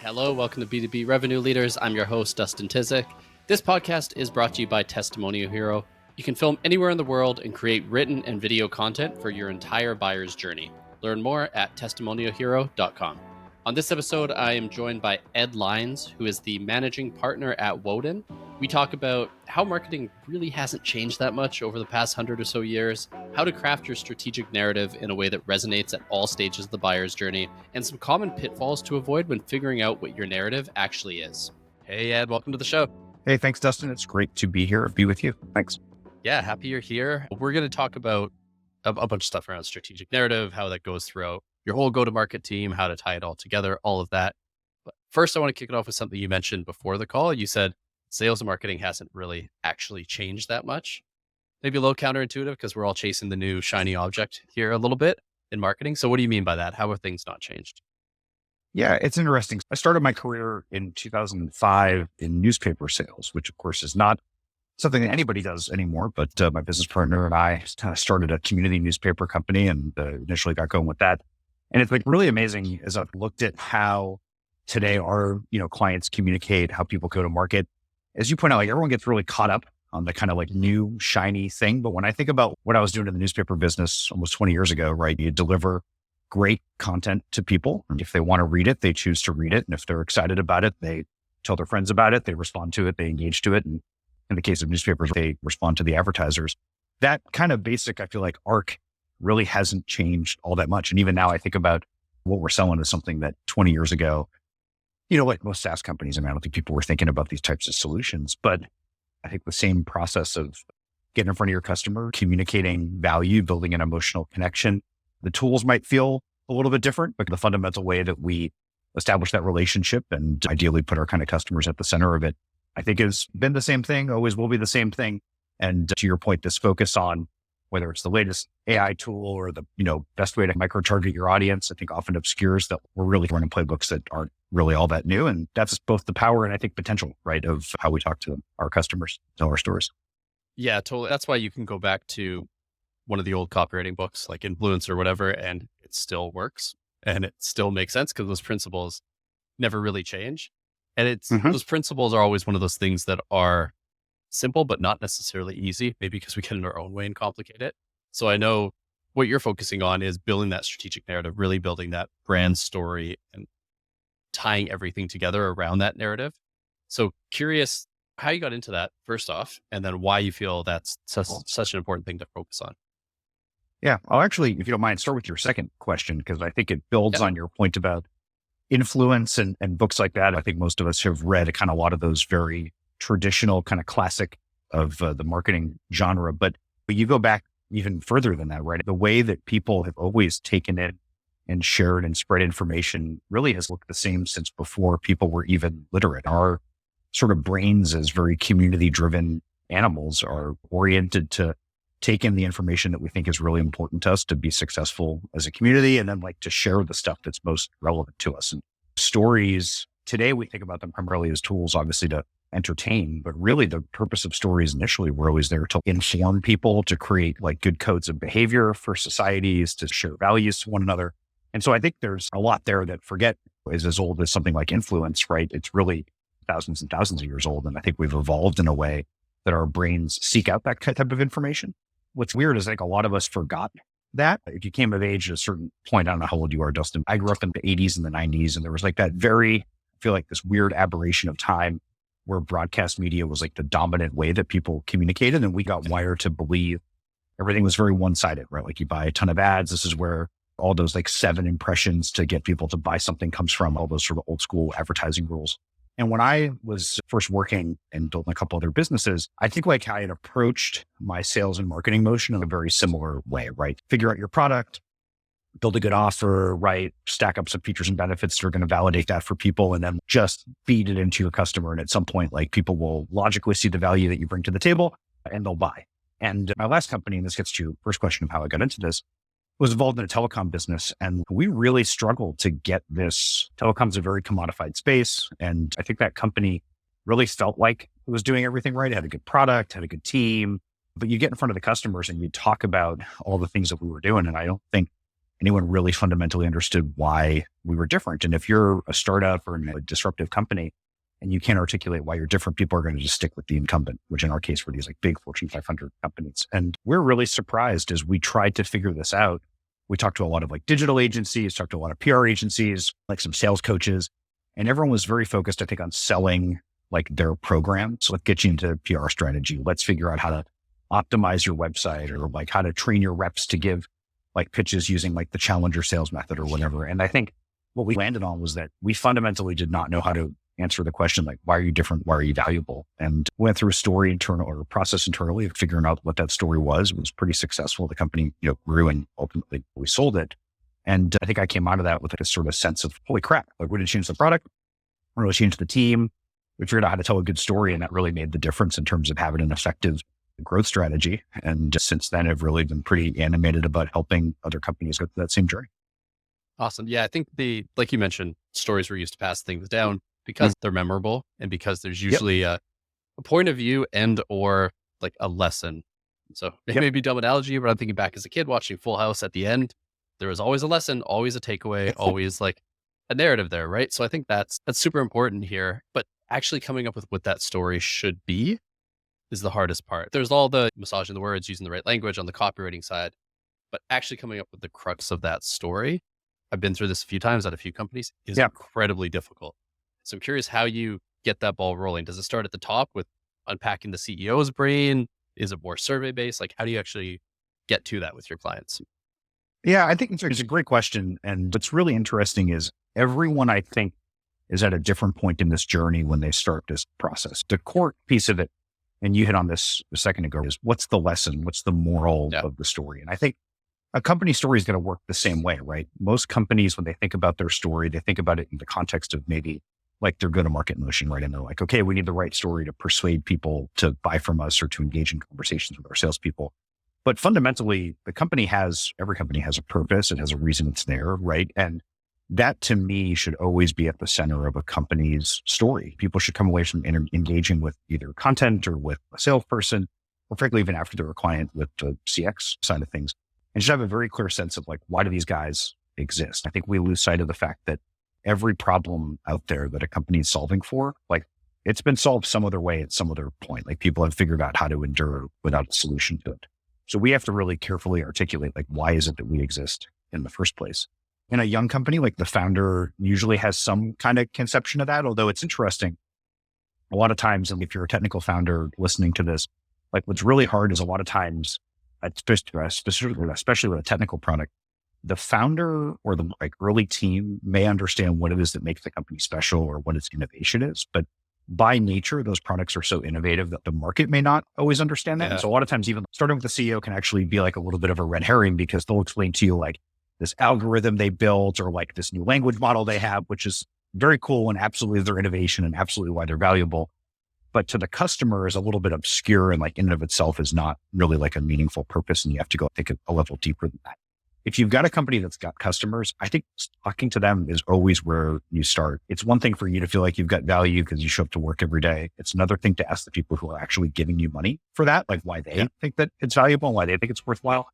Hello, welcome to B2B Revenue Leaders. I'm your host, Dustin. This podcast is brought to you by Testimonial Hero. You can film anywhere in the world and create written and video content for your entire buyer's journey. Learn more at testimonialhero.com. On this episode, I am joined by Ed Lynes, who is the managing partner at Woden. We talk about how marketing really hasn't changed that much over the past 100 or so years, how to craft your strategic narrative in a way that resonates at all stages of the buyer's journey, and some common pitfalls to avoid when figuring out what your narrative actually is. Hey, Ed, welcome to the show. Hey, thanks, Dustin. It's great to be here, be with you. Thanks. Yeah, happy you're here. We're going to talk about a bunch of stuff around strategic narrative, how that goes throughout your whole go-to-market team, how to tie it all together, all of that. But first, I want to kick it off with something you mentioned before the call. You said sales and marketing hasn't really actually changed that much. Maybe a little counterintuitive because we're all chasing the new shiny object here a little bit in marketing. So what do you mean by that? How have things not changed? Yeah, it's interesting. I started my career in 2005 in newspaper sales, which of course is not something that anybody does anymore. But my business partner and I kind of started a community newspaper company and initially got going with that. And it's like really amazing as I've looked at how today our, clients communicate, how people go to market. As you point out, like everyone gets really caught up on the kind of like new shiny thing. But when I think about what I was doing in the newspaper business almost 20 years ago, right? You deliver great content to people. And if they want to read it, they choose to read it. And if they're excited about it, they tell their friends about it, they respond to it, they engage to it. And in the case of newspapers, they respond to the advertisers. That kind of basic, I feel like, arc really hasn't changed all that much. And even now I think about what we're selling as something that 20 years ago, like most SaaS companies, I don't think people were thinking about these types of solutions, but I think the same process of getting in front of your customer, communicating value, building an emotional connection. The tools might feel a little bit different, but the fundamental way that we establish that relationship and ideally put our kind of customers at the center of it, I think has been the same thing, always will be the same thing. And to your point, this focus on whether it's the latest AI tool or the, best way to micro-target your audience, I think often obscures that we're really running playbooks that aren't really all that new. And that's both the power and I think potential, right, of how we talk to our customers, tell our stories. Yeah, totally. That's why you can go back to one of the old copywriting books like Influence or whatever, and it still works and it still makes sense because those principles never really change. And those principles are always one of those things that are simple, but not necessarily easy, maybe because we get in our own way and complicate it. So I know what you're focusing on is building that strategic narrative, really building that brand story and tying everything together around that narrative. So curious how you got into that first off, and then why you feel that's such an important thing to focus on. Yeah, I'll actually, if you don't mind, start with your second question, because I think it builds on your point about influence and books like that. I think most of us have read kind of a lot of those very traditional kind of classic of the marketing genre. But you go back even further than that, right? The way that people have always taken it and shared and spread information really has looked the same since before people were even literate. Our sort of brains as very community driven animals are oriented to take in the information that we think is really important to us to be successful as a community, and then like to share the stuff that's most relevant to us. And stories today, we think about them primarily as tools, obviously to entertain, but really the purpose of stories initially were always there to inform people, to create like good codes of behavior for societies, to share values to one another. And so I think there's a lot there that is as old as something like influence, right? It's really thousands and thousands of years old. And I think we've evolved in a way that our brains seek out that type of information. What's weird is like a lot of us forgot that. If you came of age at a certain point, I don't know how old you are, Dustin. I grew up in the 80s and the 90s, and there was like that I feel like this weird aberration of time where broadcast media was like the dominant way that people communicated. And we got wired to believe everything was very one-sided, right? Like you buy a ton of ads. This is where all those like 7 impressions to get people to buy something comes from, all those sort of old school advertising rules. And when I was first working and building a couple other businesses, I think like I had approached my sales and marketing motion in a very similar way, right? Figure out your product, build a good offer, right? Stack up some features and benefits that are going to validate that for people, and then just feed it into your customer. And at some point, like people will logically see the value that you bring to the table and they'll buy. And my last company, and this gets to your first question of how I got into this, was involved in a telecom business. And we really struggled to get this. Telecom's a very commodified space. And I think that company really felt like it was doing everything right. It had a good product, had a good team, but you get in front of the customers and you talk about all the things that we were doing. And I don't think anyone really fundamentally understood why we were different. And if you're a startup or a disruptive company and you can't articulate why you're different, people are going to just stick with the incumbent, which in our case were these like big Fortune 500 companies. And we're really surprised as we tried to figure this out. We talked to a lot of like digital agencies, talked to a lot of PR agencies, like some sales coaches, and everyone was very focused, I think, on selling like their program. So let's get you into PR strategy. Let's figure out how to optimize your website or like how to train your reps to give like pitches using like the challenger sales method or whatever. And I think what we landed on was that we fundamentally did not know how to answer the question, like, why are you different? Why are you valuable? And went through a story internal or a process internally of figuring out what that story was. It was pretty successful. The company, grew and ultimately we sold it. And I think I came out of that with like a sort of sense of, holy crap, like we didn't change the product. We really changed the team. We figured out how to tell a good story, and that really made the difference in terms of having an effective growth strategy. And just since then, I've really been pretty animated about helping other companies go through that same journey. Awesome. Yeah, I think like you mentioned, stories were used to pass things down because they're memorable and because there's usually a point of view and or like a lesson. So it may be a dumb analogy, but I'm thinking back as a kid watching Full House at the end, there was always a lesson, always a takeaway, always like a narrative there, right? So I think that's super important here. But actually coming up with what that story should be is the hardest part. There's all the massaging the words, using the right language on the copywriting side, but actually coming up with the crux of that story, I've been through this a few times at a few companies, is incredibly difficult. So I'm curious how you get that ball rolling. Does it start at the top with unpacking the CEO's brain? Is it more survey based? Like, how do you actually get to that with your clients? Yeah, I think it's a great question. And what's really interesting is everyone, I think, is at a different point in this journey when they start this process. The core piece of it, and you hit on this a second ago, is what's the lesson? What's the moral of the story? And I think a company story is going to work the same way, right? Most companies, when they think about their story, they think about it in the context of maybe like their go-to-market motion, right? And they're like, okay, we need the right story to persuade people to buy from us or to engage in conversations with our salespeople. But fundamentally, every company has a purpose. It has a reason it's there, right? And that to me should always be at the center of a company's story. People should come away from engaging with either content or with a salesperson, or frankly, even after they're a client with the CX side of things, and should have a very clear sense of like, why do these guys exist? I think we lose sight of the fact that every problem out there that a company is solving for, like it's been solved some other way at some other point. Like people have figured out how to endure without a solution to it. So we have to really carefully articulate, like, why is it that we exist in the first place? In a young company, like the founder usually has some kind of conception of that, although it's interesting. A lot of times, and if you're a technical founder listening to this, like what's really hard is a lot of times, especially with a technical product, the founder or the like early team may understand what it is that makes the company special or what its innovation is. But by nature, those products are so innovative that the market may not always understand that. And so a lot of times, even starting with the CEO can actually be like a little bit of a red herring because they'll explain to you like this algorithm they built or like this new language model they have, which is very cool and absolutely their innovation and absolutely why they're valuable. But to the customer is a little bit obscure and like in and of itself is not really like a meaningful purpose. And you have to go think a level deeper than that. If you've got a company that's got customers, I think talking to them is always where you start. It's one thing for you to feel like you've got value because you show up to work every day. It's another thing to ask the people who are actually giving you money for that, like why they think that it's valuable and why they think it's worthwhile.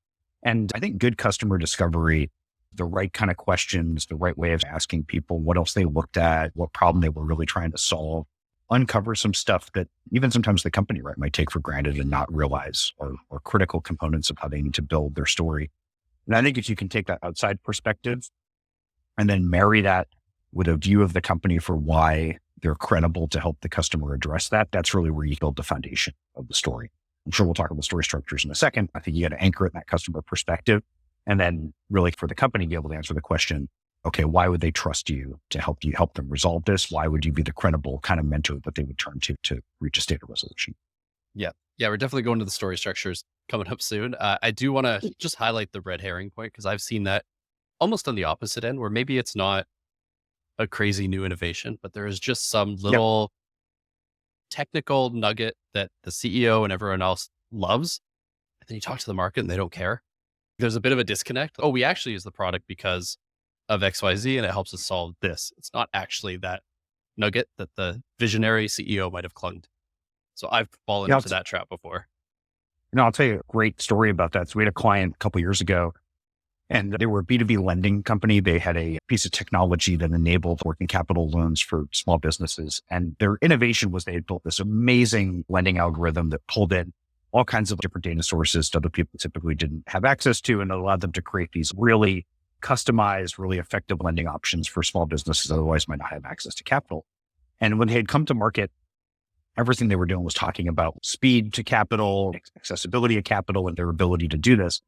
And I think good customer discovery, the right kind of questions, the right way of asking people what else they looked at, what problem they were really trying to solve, uncover some stuff that even sometimes the company might take for granted and not realize or critical components of how they need to build their story. And I think if you can take that outside perspective and then marry that with a view of the company for why they're credible to help the customer address that, that's really where you build the foundation of the story. I'm sure we'll talk about story structures in a second. I think you got to anchor it in that customer perspective. And then really for the company, be able to answer the question, okay, why would they trust you to help them resolve this? Why would you be the credible kind of mentor that they would turn to reach a state of resolution? Yeah. Yeah. We're definitely going to the story structures coming up soon. I do want to just highlight the red herring point because I've seen that almost on the opposite end where maybe it's not a crazy new innovation, but there is just some little technical nugget that the CEO and everyone else loves. And then you talk to the market and they don't care. There's a bit of a disconnect. Oh, we actually use the product because of XYZ and it helps us solve this. It's not actually that nugget that the visionary CEO might have clung to. So I've fallen into that trap before. No, I'll tell you a great story about that. So we had a client a couple of years ago And they were a B2B lending company. They had a piece of technology that enabled working capital loans for small businesses. And their innovation was they had built this amazing lending algorithm that pulled in all kinds of different data sources that other people typically didn't have access to, and allowed them to create these really customized, really effective lending options for small businesses that otherwise might not have access to capital. And when they had come to market, everything they were doing was talking about speed to capital, accessibility of capital, and their ability to do this.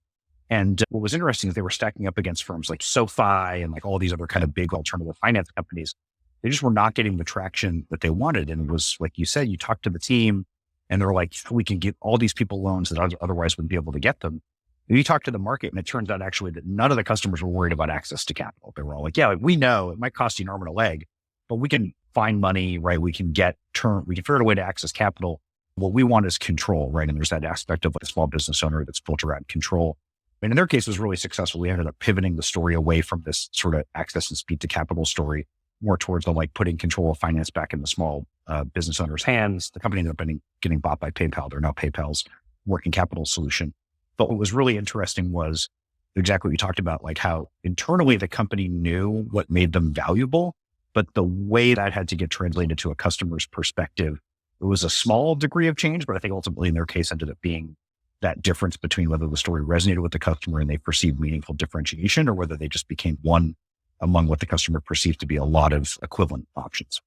And what was interesting is they were stacking up against firms like SoFi and like all these other kind of big alternative finance companies. They just were not getting the traction that they wanted. And it was like you said, you talked to the team and they're like, we can get all these people loans that otherwise wouldn't be able to get them. And you talk to the market and it turns out actually that none of the customers were worried about access to capital. They were all like, yeah, we know it might cost you an arm and a leg, but we can find money, right? We can figure out a way to access capital. What we want is control, right? And there's that aspect of like a small business owner that's built around control. And in their case, it was really successful. We ended up pivoting the story away from this sort of access and speed to capital story, more towards the like putting control of finance back in the small business owner's hands. The company ended up getting bought by PayPal. They're now PayPal's working capital solution. But what was really interesting was exactly what you talked about, like how internally the company knew what made them valuable, but the way that had to get translated to a customer's perspective, it was a small degree of change, but I think ultimately in their case ended up being that difference between whether the story resonated with the customer and they perceived meaningful differentiation, or whether they just became one among what the customer perceived to be a lot of equivalent options.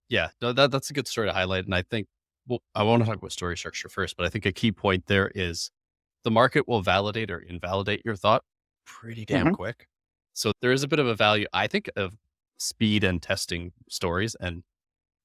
Yeah, no, that's a good story to highlight. And I think, well, I want to talk about story structure first, but I think a key point there is the market will validate or invalidate your thought pretty damn quick. So there is a bit of a value, I think, of speed and testing stories and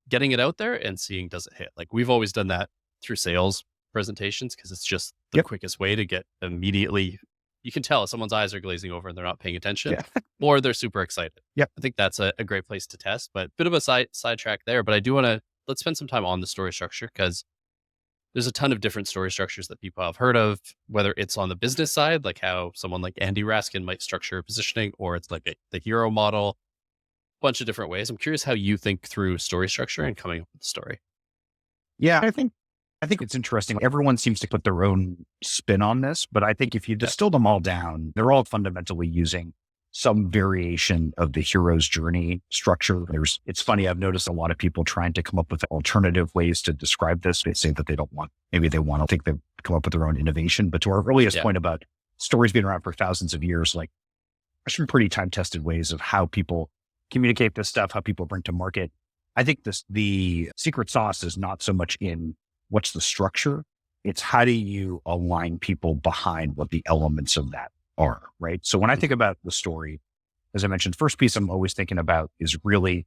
getting it out there and seeing, does it hit? Like we've always done that through sales presentations because it's just the quickest way to get immediately. You can tell if someone's eyes are glazing over and they're not paying attention or they're super excited. Yep. I think that's a great place to test, but bit of a sidetrack there. But I do want to, let's spend some time on the story structure because there's a ton of different story structures that people have heard of, whether it's on the business side, like how someone like Andy Raskin might structure positioning, or it's like the hero model, a bunch of different ways. I'm curious how you think through story structure and coming up with the story. Yeah, I think it's interesting. Everyone seems to put their own spin on this, but I think if you distill them all down, they're all fundamentally using some variation of the hero's journey structure. It's funny, I've noticed a lot of people trying to come up with alternative ways to describe this. They say that they think they've come up with their own innovation. But to our earliest point about stories being around for thousands of years, like there's some pretty time-tested ways of how people communicate this stuff, how people bring to market. I think the secret sauce is not so much in what's the structure, it's how do you align people behind what the elements of that are, right? So when I think about the story, as I mentioned, first piece I'm always thinking about is really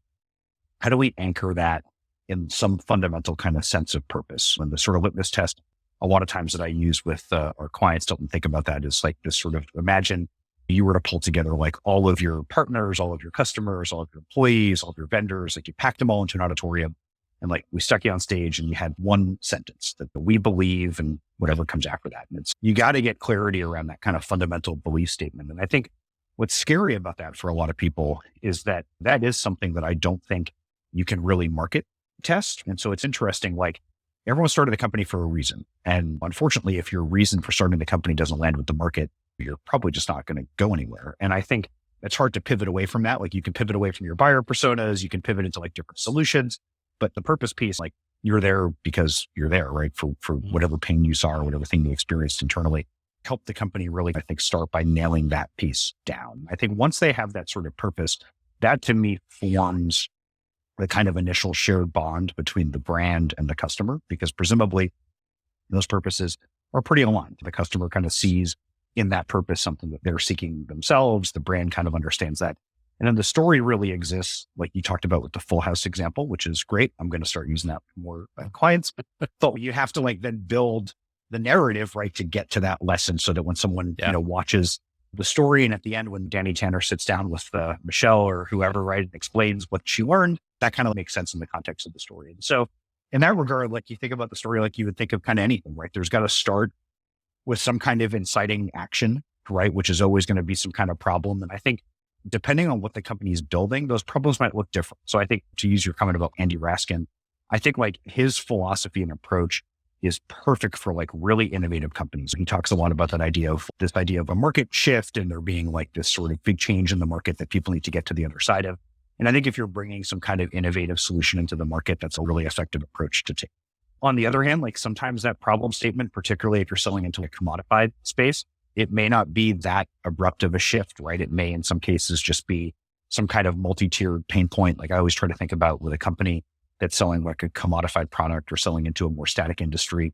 how do we anchor that in some fundamental kind of sense of purpose? And the sort of litmus test, a lot of times that I use with our clients to think about that is like this sort of, imagine you were to pull together like all of your partners, all of your customers, all of your employees, all of your vendors, like you packed them all into an auditorium and like we stuck you on stage and you had one sentence that we believe and whatever comes after that. And you got to get clarity around that kind of fundamental belief statement. And I think what's scary about that for a lot of people is that is something that I don't think you can really market test. And so it's interesting, like everyone started the company for a reason. And unfortunately, if your reason for starting the company doesn't land with the market, you're probably just not going to go anywhere. And I think it's hard to pivot away from that. Like you can pivot away from your buyer personas, you can pivot into like different solutions, but the purpose piece, like you're there because you're there, right? For whatever pain you saw or whatever thing you experienced internally, help the company really, I think, start by nailing that piece down. I think once they have that sort of purpose, that to me forms the kind of initial shared bond between the brand and the customer, because presumably those purposes are pretty aligned. The customer kind of sees in that purpose something that they're seeking themselves. The brand kind of understands that. And then the story really exists, like you talked about with the Full House example, which is great. I'm going to start using that for more clients. But you have to like then build the narrative, right, to get to that lesson so that when someone, watches the story and at the end, when Danny Tanner sits down with Michelle or whoever, right, and explains what she learned, that kind of makes sense in the context of the story. And so in that regard, like you think about the story, like you would think of kind of anything, right? There's got to start with some kind of inciting action, right? Which is always going to be some kind of problem. And I think depending on what the company is building, those problems might look different. So I think to use your comment about Andy Raskin, I think like his philosophy and approach is perfect for like really innovative companies. He talks a lot about that idea of this idea of a market shift and there being like this sort of big change in the market that people need to get to the other side of. And I think if you're bringing some kind of innovative solution into the market, that's a really effective approach to take. On the other hand, like sometimes that problem statement, particularly if you're selling into a commodified space, it may not be that abrupt of a shift, right? It may in some cases just be some kind of multi-tiered pain point. Like I always try to think about with a company that's selling like a commodified product or selling into a more static industry.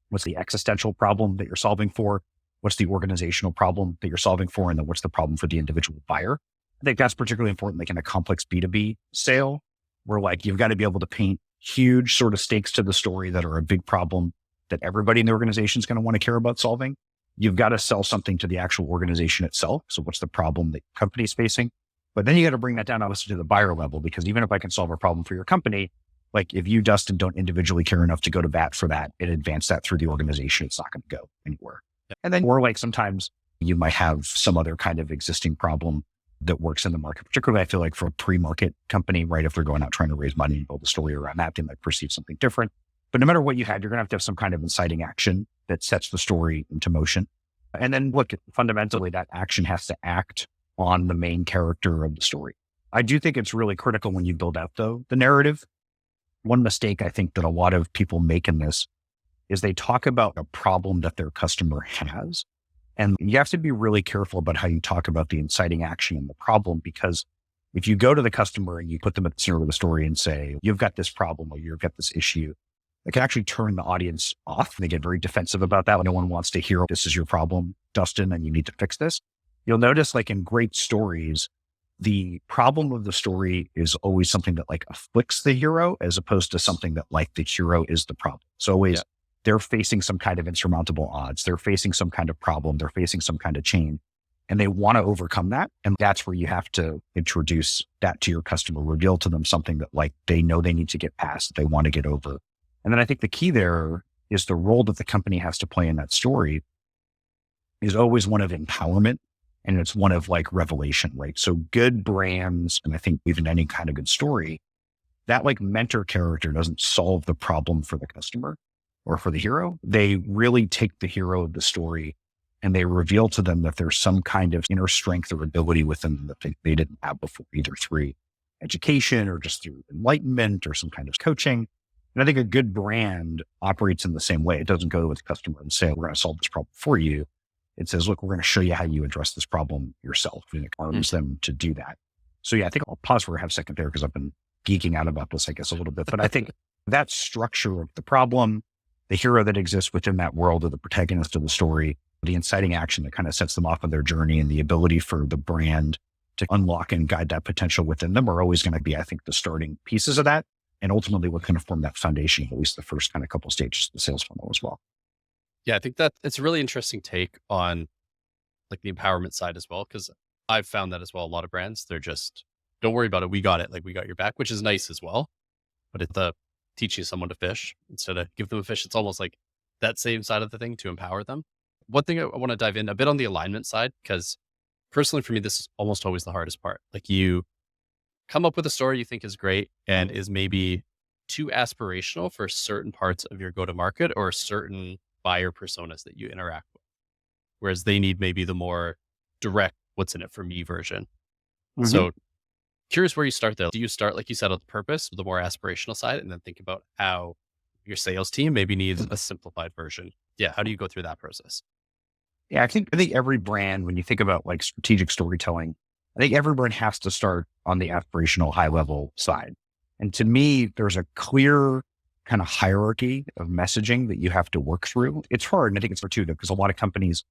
What's the existential problem that you're solving for? What's the organizational problem that you're solving for? And then what's the problem for the individual buyer? I think that's particularly important, like in a complex B2B sale, where like you've got to be able to paint huge sort of stakes to the story that are a big problem that everybody in the organization is going to want to care about solving. You've got to sell something to the actual organization itself. So what's the problem that your company is facing? But then you got to bring that down obviously to the buyer level, because even if I can solve a problem for your company, like if you, Dustin, don't individually care enough to go to bat for that and advance that through the organization, it's not going to go anywhere. Yeah. And then, or like sometimes you might have some other kind of existing problem that works in the market. Particularly, I feel like for a pre-market company, right? If they're going out trying to raise money and build a story around that, they might perceive something different. But no matter what you had, you're going to have some kind of inciting action that sets the story into motion. And then look, fundamentally, that action has to act on the main character of the story. I do think it's really critical when you build out, though, the narrative. One mistake I think that a lot of people make in this is they talk about a problem that their customer has. And you have to be really careful about how you talk about the inciting action and the problem, because if you go to the customer and you put them at the center of the story and say, you've got this problem or you've got this issue, it can actually turn the audience off. They get very defensive about that. No one wants to hear, this is your problem, Dustin, and you need to fix this. You'll notice like in great stories, the problem of the story is always something that like afflicts the hero as opposed to something that like the hero is the problem. So always they're facing some kind of insurmountable odds. They're facing some kind of problem. They're facing some kind of change and they want to overcome that. And that's where you have to introduce that to your customer, reveal to them something that like they know they need to get past, they want to get over. And then I think the key there is the role that the company has to play in that story is always one of empowerment. And it's one of like revelation, right? So good brands, and I think even any kind of good story, that like mentor character doesn't solve the problem for the customer or for the hero. They really take the hero of the story and they reveal to them that there's some kind of inner strength or ability within them that they didn't have before, either through education or just through enlightenment or some kind of coaching. And I think a good brand operates in the same way. It doesn't go to its customer and say, we're going to solve this problem for you. It says, look, we're going to show you how you address this problem yourself. And it arms them to do that. So yeah, I think I'll pause for a half second there because I've been geeking out about this, I guess, a little bit. But I think that structure of the problem, the hero that exists within that world or the protagonist of the story, the inciting action that kind of sets them off on their journey and the ability for the brand to unlock and guide that potential within them are always going to be, I think, the starting pieces of that. And ultimately what kind of form that foundation, at least the first kind of couple stages of the sales funnel as well. Yeah, I think that it's a really interesting take on like the empowerment side as well, because I've found that as well. A lot of brands, they're just, don't worry about it. We got it. Like we got your back, which is nice as well. But it's teaching someone to fish instead of give them a fish. It's almost like that same side of the thing to empower them. One thing I want to dive in a bit on the alignment side, because personally for me, this is almost always the hardest part. Like you come up with a story you think is great and is maybe too aspirational for certain parts of your go-to-market or certain buyer personas that you interact with, whereas they need maybe the more direct, what's in it for me version. Mm-hmm. So curious where you start though. Do you start, like you said, on the purpose, the more aspirational side, and then think about how your sales team maybe needs a simplified version? Yeah. How do you go through that process? Yeah, I think every brand, when you think about like strategic storytelling, I think every brand has to start on the aspirational high level side. And to me, there's a clear kind of hierarchy of messaging that you have to work through. It's hard. And I think it's fortuitous because a lot of companies,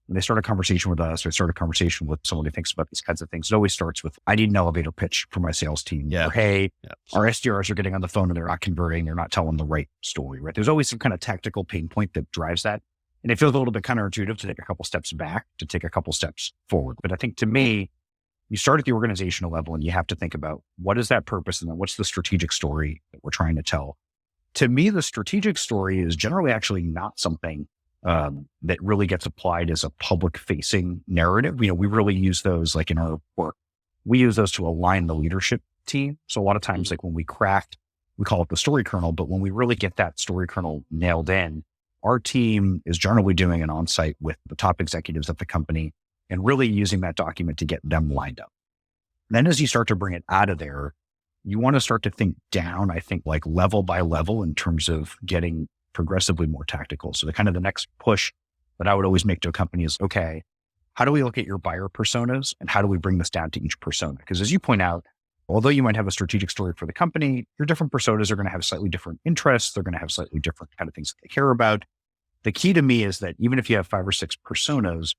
when they start a conversation with us or start a conversation with someone who thinks about these kinds of things, it always starts with, I need an elevator pitch for my sales team. Yeah. Or, hey, our SDRs are getting on the phone and they're not converting. They're not telling the right story, right? There's always some kind of tactical pain point that drives that. And it feels a little bit counterintuitive to take a couple steps back, to take a couple steps forward. But I think to me, you start at the organizational level and you have to think about what is that purpose and then what's the strategic story that we're trying to tell. To me, the strategic story is generally actually not something that really gets applied as a public facing narrative. We really use those like in our work. We use those to align the leadership team. So a lot of times, like when we craft we call it the story kernel. But when we really get that story kernel nailed in, our team is generally doing an onsite with the top executives at the company and really using that document to get them lined up. Then as you start to bring it out of there, you want to start to think down, I think, like level by level in terms of getting progressively more tactical. So the next push that I would always make to a company is, okay, how do we look at your buyer personas and how do we bring this down to each persona? Because as you point out, although you might have a strategic story for the company, your different personas are going to have slightly different interests. They're going to have slightly different kind of things that they care about. The key to me is that even if you have 5 or 6 personas,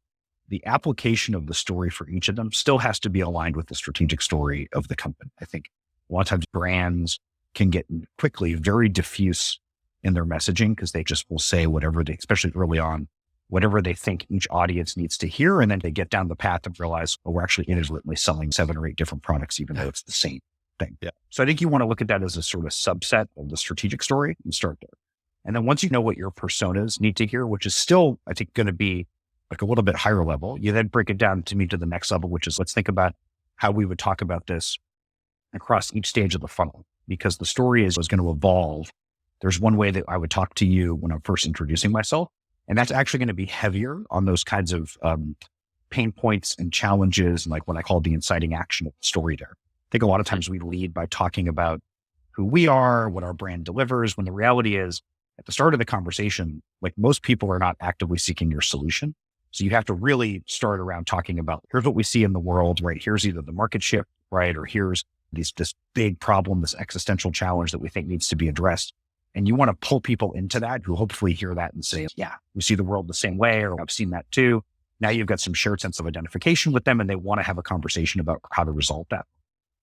the application of the story for each of them still has to be aligned with the strategic story of the company. I think a lot of times brands can get quickly very diffuse in their messaging because they just will say whatever they, especially early on, whatever they think each audience needs to hear. And then they get down the path and realize, oh, we're actually inadvertently selling 7 or 8 different products, even though it's the same thing. Yeah. So I think you want to look at that as a sort of subset of the strategic story and start there. And then once you know what your personas need to hear, which is still, I think, going to be like a little bit higher level, you then break it down to me to the next level, which is let's think about how we would talk about this across each stage of the funnel, because the story is going to evolve. There's one way that I would talk to you when I'm first introducing myself, and that's actually going to be heavier on those kinds of pain points and challenges and like what I call the inciting action of the story there. I think a lot of times we lead by talking about who we are, what our brand delivers, when the reality is at the start of the conversation, like most people are not actively seeking your solution. So you have to really start around talking about, here's what we see in the world, right? Here's either the market shift, right? Or here's this big problem, this existential challenge that we think needs to be addressed. And you want to pull people into that who hopefully hear that and say, yeah, we see the world the same way, or I've seen that too. Now you've got some shared sense of identification with them and they want to have a conversation about how to resolve that.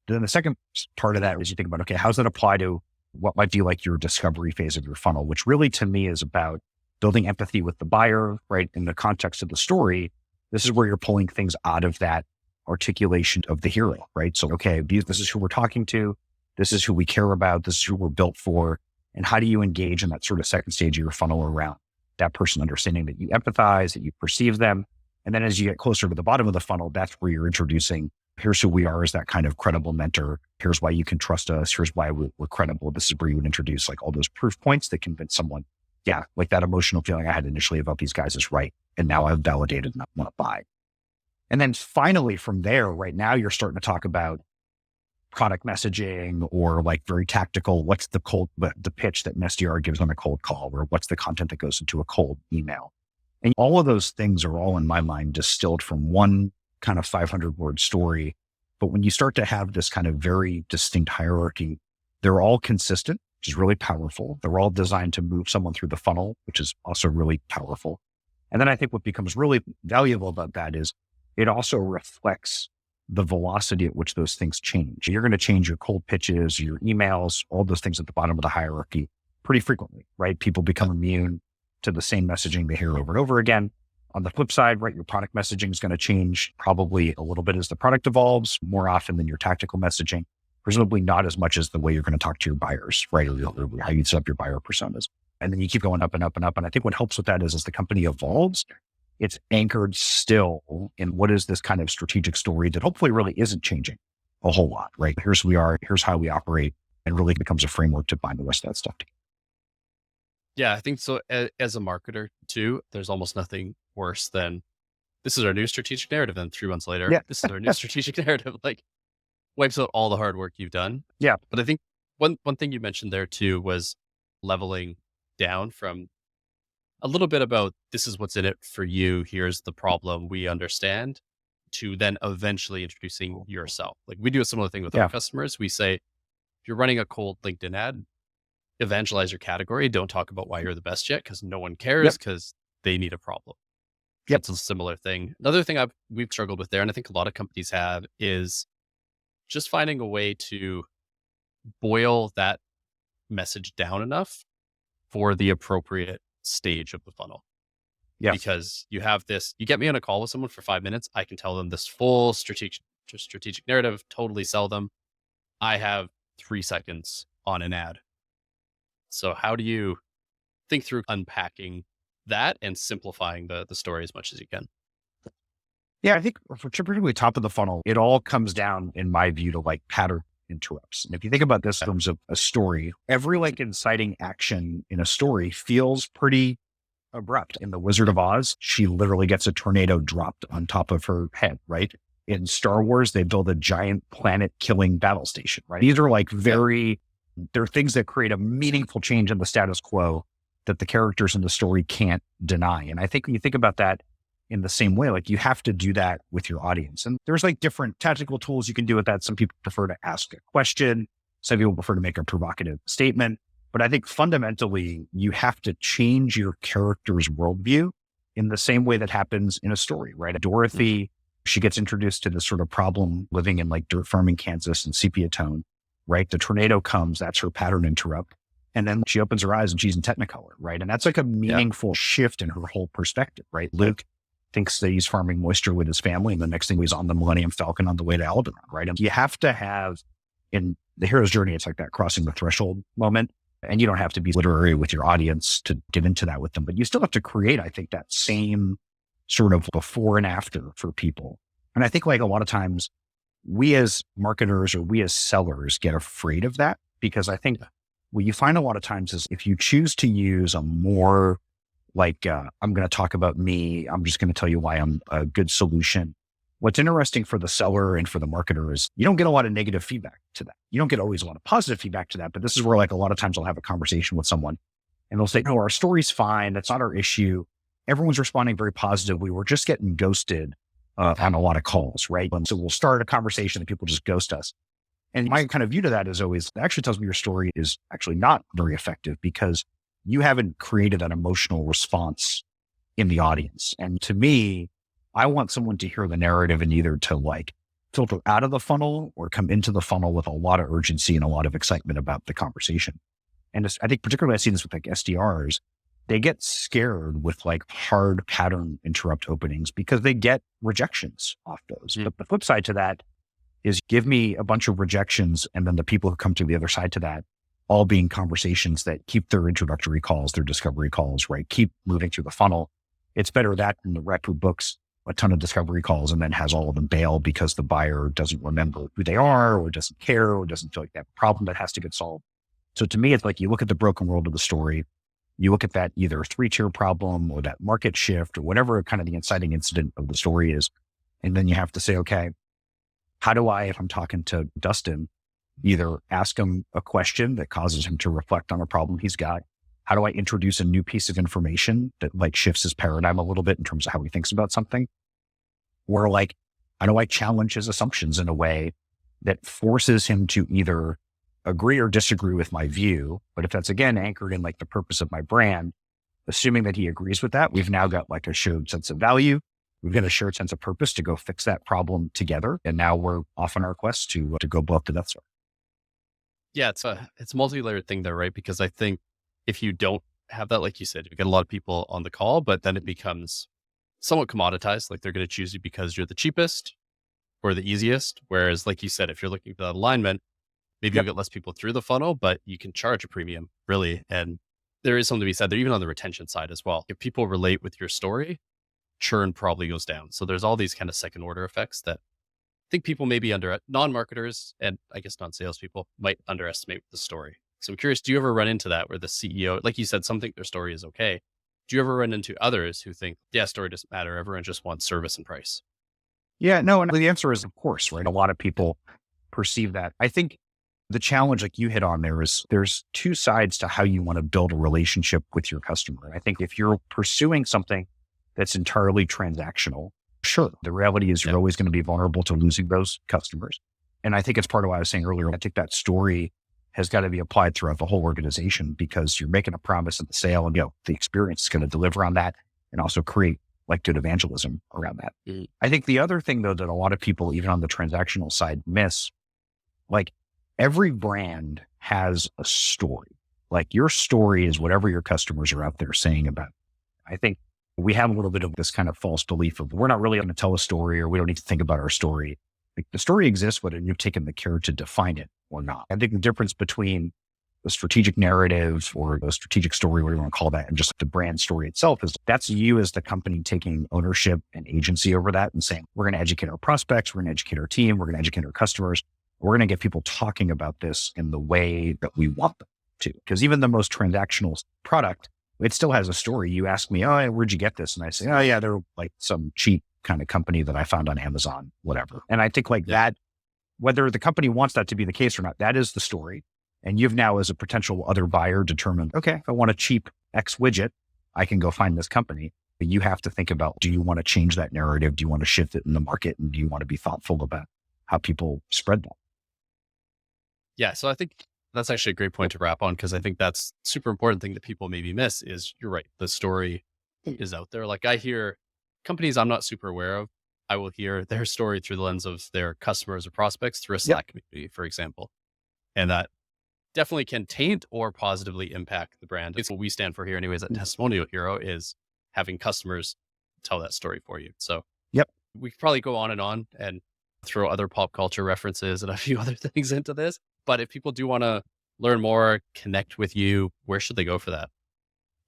Then the second part of that is you think about, okay, how does that apply to what might be like your discovery phase of your funnel, which really to me is about building empathy with the buyer, right? In the context of the story, this is where you're pulling things out of that articulation of the hero, right? So, okay, this is who we're talking to. This is who we care about. This is who we're built for. And how do you engage in that sort of second stage of your funnel around that person understanding that you empathize, that you perceive them. And then as you get closer to the bottom of the funnel, that's where you're introducing, here's who we are as that kind of credible mentor. Here's why you can trust us. Here's why we're credible. This is where you would introduce like all those proof points that convince someone, yeah, like that emotional feeling I had initially about these guys is right. And now I've validated and I want to buy. And then finally from there, right now you're starting to talk about product messaging or like very tactical. What's the pitch that an SDR gives on a cold call, or what's the content that goes into a cold email? And all of those things are all in my mind distilled from one kind of 500-word story. But when you start to have this kind of very distinct hierarchy, they're all consistent, which is really powerful. They're all designed to move someone through the funnel, which is also really powerful. And then I think what becomes really valuable about that is it also reflects the velocity at which those things change. You're going to change your cold pitches, your emails, all those things at the bottom of the hierarchy pretty frequently, right? People become immune to the same messaging they hear over and over again. On the flip side, right, your product messaging is going to change probably a little bit as the product evolves, more often than your tactical messaging, presumably not as much as the way you're going to talk to your buyers, right? Or how you set up your buyer personas. And then you keep going up and up and up. And I think what helps with that is as the company evolves, it's anchored still in what is this kind of strategic story that hopefully really isn't changing a whole lot, right? Here's who we are, here's how we operate, and really becomes a framework to bind the rest of that stuff together. Yeah, I think so. As a marketer too, there's almost nothing worse than this is our new strategic narrative. Then 3 months later, Yeah. this is our new strategic narrative. Like wipes out all the hard work you've done. Yeah. But I think one thing you mentioned there too was leveling down from a little bit about this is what's in it for you. Here's the problem we understand, to then eventually introducing yourself. Like we do a similar thing with our customers. We say, if you're running a cold LinkedIn ad, evangelize your category. Don't talk about why you're the best yet, because no one cares, because they need a problem. It's a similar thing. Another thing we've struggled with there, and I think a lot of companies have, is just finding a way to boil that message down enough for the appropriate stage of the funnel. Yeah. Because you have this, you get me on a call with someone for 5 minutes, I can tell them this full strategic narrative, totally sell them. I have 3 seconds on an ad. So how do you think through unpacking that and simplifying the story as much as you can? Yeah, I think for particularly top of the funnel, it all comes down, in my view, to like pattern interrupts. And if you think about this in terms of a story, every like inciting action in a story feels pretty abrupt. In The Wizard of Oz, she literally gets a tornado dropped on top of her head, right? In Star Wars, they build a giant planet killing battle station, right? These are like they're things that create a meaningful change in the status quo that the characters in the story can't deny. And I think when you think about that in the same way, like you have to do that with your audience. And there's like different tactical tools you can do with that. Some people prefer to ask a question. Some people prefer to make a provocative statement. But I think fundamentally, you have to change your character's worldview in the same way that happens in a story, right? Dorothy, she gets introduced to this sort of problem living in like dirt farming Kansas and sepia tone, right? The tornado comes, that's her pattern interrupt. And then she opens her eyes and she's in Technicolor, right? And that's like a meaningful shift in her whole perspective, right? Luke thinks that he's farming moisture with his family. And the next thing he's on the Millennium Falcon on the way to Alderaan, right? And you have to have in the hero's journey, it's like that crossing the threshold moment. And you don't have to be literary with your audience to get into that with them, but you still have to create, I think, that same sort of before and after for people. And I think like a lot of times we as marketers or we as sellers get afraid of that because I think what you find a lot of times is if you choose to use a more like, I'm going to talk about me, I'm just going to tell you why I'm a good solution. What's interesting for the seller and for the marketer is you don't get a lot of negative feedback to that. You don't get always a lot of positive feedback to that, but this is where like a lot of times I'll have a conversation with someone and they'll say, no, our story's fine. That's not our issue. Everyone's responding very positively. We're just getting ghosted on a lot of calls, right? And so we'll start a conversation and people just ghost us. And my kind of view to that is always, that actually tells me your story is actually not very effective because you haven't created an emotional response in the audience. And to me, I want someone to hear the narrative and either to like filter out of the funnel or come into the funnel with a lot of urgency and a lot of excitement about the conversation. And I think particularly I see this with like SDRs, they get scared with like hard pattern interrupt openings because they get rejections off those. But the flip side to that is give me a bunch of rejections and then the people who come to the other side to that all being conversations that keep their introductory calls, their discovery calls, right? Keep moving through the funnel. It's better that than the rep who books a ton of discovery calls and then has all of them bail because the buyer doesn't remember who they are or doesn't care or doesn't feel like they have a problem that has to get solved. So to me, it's like you look at the broken world of the story, you look at that either 3-tier problem or that market shift or whatever kind of the inciting incident of the story is. And then you have to say, okay, how do I, if I'm talking to Dustin, either ask him a question that causes him to reflect on a problem he's got? How do I introduce a new piece of information that like shifts his paradigm a little bit in terms of how he thinks about something? Or like, how do I challenge his assumptions in a way that forces him to either agree or disagree with my view? But if that's again anchored in like the purpose of my brand, assuming that he agrees with that, we've now got like a shared sense of value. We've got a shared sense of purpose to go fix that problem together. And now we're off on our quest to go blow up the Death Star. Yeah, it's a multi-layered thing there, right? Because I think if you don't have that, like you said, you get a lot of people on the call, but then it becomes somewhat commoditized. Like they're going to choose you because you're the cheapest or the easiest. Whereas like you said, if you're looking for that alignment, maybe you'll get less people through the funnel, but you can charge a premium really. And there is something to be said there, even on the retention side as well. If people relate with your story, churn probably goes down. So there's all these kind of second order effects that I think people maybe non-marketers and I guess non-salespeople might underestimate the story. So I'm curious, do you ever run into that where the CEO, like you said, some think their story is okay. Do you ever run into others who think, yeah, story doesn't matter. Everyone just wants service and price? Yeah, no. And the answer is, of course, right? A lot of people perceive that. I think the challenge like you hit on there is there's two sides to how you want to build a relationship with your customer. And I think if you're pursuing something that's entirely transactional, sure, the reality is you're always going to be vulnerable to losing those customers. And I think it's part of what I was saying earlier. I think that story has got to be applied throughout the whole organization because you're making a promise at the sale and the experience is going to deliver on that and also create like good evangelism around that. I think the other thing though, that a lot of people, even on the transactional side, miss, like every brand has a story. Like your story is whatever your customers are out there saying about it. I think we have a little bit of this kind of false belief of we're not really going to tell a story or we don't need to think about our story. Like the story exists, whether you've taken the care to define it or not. I think the difference between the strategic narrative or the strategic story, whatever you want to call that, and just the brand story itself is that's you as the company taking ownership and agency over that and saying, we're going to educate our prospects, we're going to educate our team, we're going to educate our customers. we're going to get people talking about this in the way that we want them to. Because even the most transactional product, it still has a story. You ask me, oh, where'd you get this? And I say, oh yeah, they're like some cheap kind of company that I found on Amazon, whatever. And I think like that, whether the company wants that to be the case or not, that is the story. And you've now, as a potential other buyer, determined, okay, if I want a cheap X widget, I can go find this company. But you have to think about, do you want to change that narrative? Do you want to shift it in the market? And do you want to be thoughtful about how people spread that? Yeah. So I think that's actually a great point to wrap on, because I think that's super important thing that people maybe miss is, you're right, the story is out there. Like I hear companies I'm not super aware of, I will hear their story through the lens of their customers or prospects through a Slack community, for example. And that definitely can taint or positively impact the brand. It's what we stand for here anyways at Testimonial Hero, is having customers tell that story for you. So we could probably go on and throw other pop culture references and a few other things into this. But if people do want to learn more, connect with you, where should they go for that?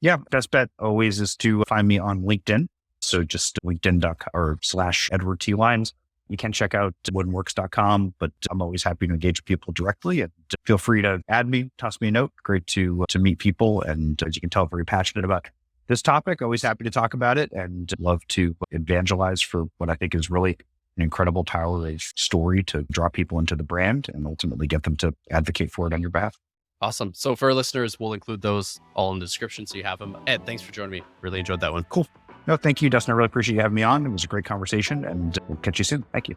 Yeah, best bet always is to find me on LinkedIn. So just linkedin.com or /Edward T. Lynes. You can check out wodenworks.com, but I'm always happy to engage with people directly, and feel free to add me, toss me a note. Great to meet people. And as you can tell, very passionate about this topic. Always happy to talk about it, and love to evangelize for what I think is really an incredible Tyler story to draw people into the brand and ultimately get them to advocate for it on your behalf. Awesome. So for our listeners, we'll include those all in the description so you have them. Ed, thanks for joining me. Really enjoyed that one. Cool. No, thank you, Dustin. I really appreciate you having me on. It was a great conversation, and we'll catch you soon. Thank you.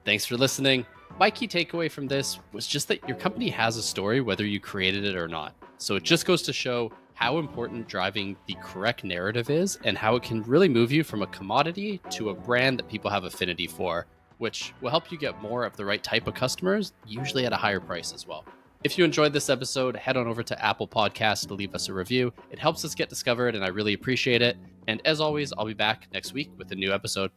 Thanks for listening. My key takeaway from this was just that your company has a story, whether you created it or not. So it just goes to show how important driving the correct narrative is, and how it can really move you from a commodity to a brand that people have affinity for, which will help you get more of the right type of customers, usually at a higher price as well. If you enjoyed this episode, head on over to Apple Podcasts to leave us a review. It helps us get discovered, and I really appreciate it. And as always, I'll be back next week with a new episode.